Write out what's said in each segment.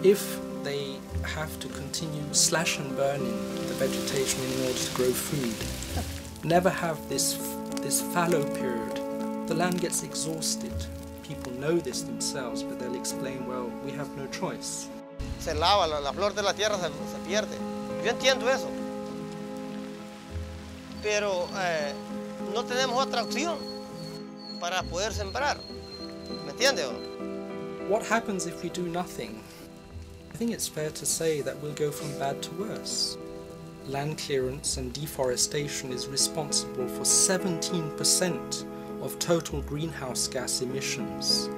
If they have to continue slash and burning the vegetation in order to grow food, never have this fallow period, the land gets exhausted. People know this themselves, but they'll explain, well, we have no choice. Se lava, la flor de la tierra se pierde. Yo entiendo eso. Pero no tenemos otra opción para poder sembrar. ¿Me entiende? What happens if we do nothing? I think it's fair to say that we'll go from bad to worse. Land clearance and deforestation is responsible for 17% of total greenhouse gas emissions.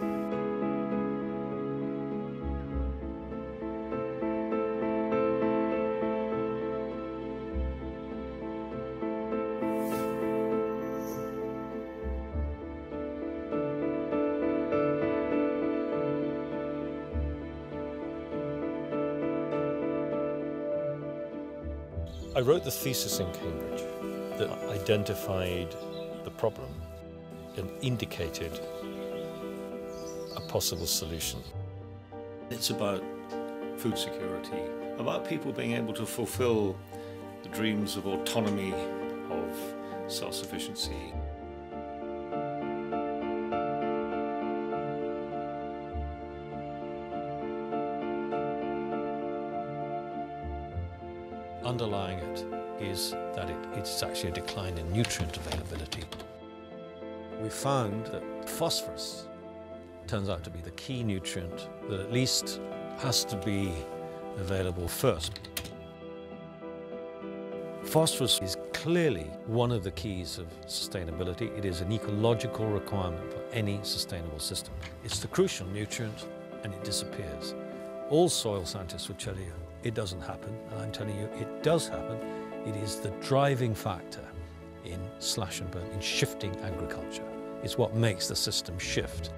I wrote the thesis in Cambridge that identified the problem and indicated a possible solution. It's about food security, about people being able to fulfill the dreams of autonomy, of self-sufficiency. Underlying it is that it's actually a decline in nutrient availability. We found that phosphorus turns out to be the key nutrient that at least has to be available first. Phosphorus is clearly one of the keys of sustainability. It is an ecological requirement for any sustainable system. It's the crucial nutrient and it disappears. All soil scientists will tell you it doesn't happen, and I'm telling you it does happen. It is the driving factor in slash and burn, in shifting agriculture. It's what makes the system shift.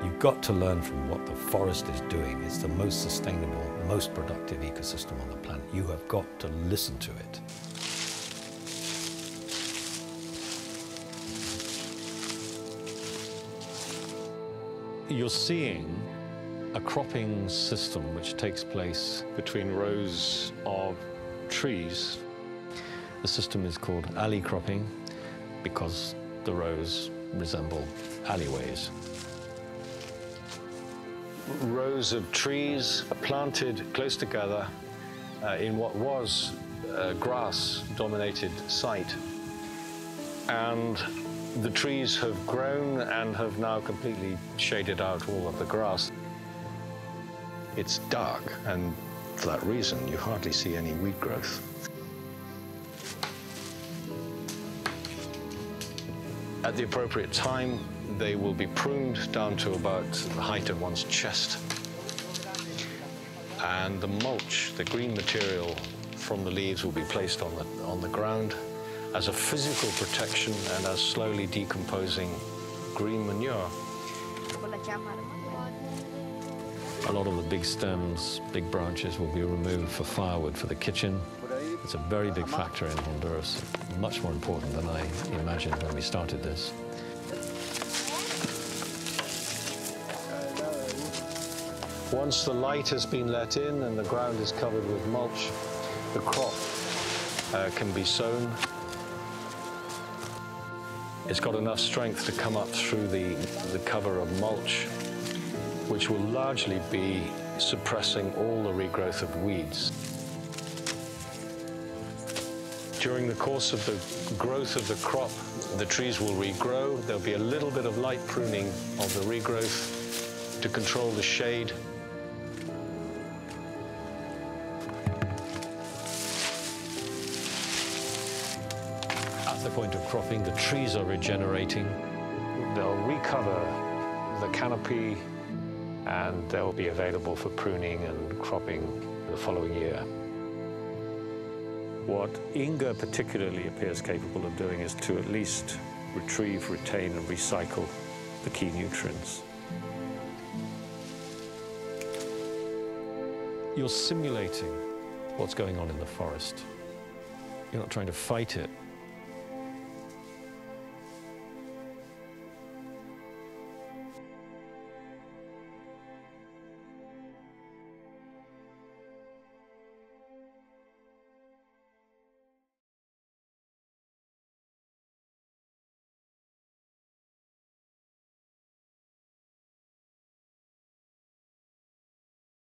You've got to learn from what the forest is doing. It's the most sustainable, most productive ecosystem on the planet. You have got to listen to it. You're seeing a cropping system which takes place between rows of trees. The system is called alley cropping because the rows resemble alleyways. Rows of trees planted close together in what was a grass-dominated site. And the trees have grown and have now completely shaded out all of the grass. It's dark, and for that reason, you hardly see any weed growth. At the appropriate time, they will be pruned down to about the height of one's chest. And the mulch, the green material from the leaves, will be placed on the ground. as a physical protection and as slowly decomposing green manure. A lot of the big stems, big branches will be removed for firewood for the kitchen. It's a very big factor in Honduras, much more important than I imagined when we started this. Once the light has been let in and the ground is covered with mulch, the crop can be sown. It's got enough strength to come up through the cover of mulch, which will largely be suppressing all the regrowth of weeds. During the course of the growth of the crop, the trees will regrow. There'll be a little bit of light pruning of the regrowth to control the shade. At the point of cropping, the trees are regenerating. They'll recover the canopy and they'll be available for pruning and cropping the following year. What Inga particularly appears capable of doing is to at least retrieve, retain and recycle the key nutrients. You're simulating what's going on in the forest. You're not trying to fight it.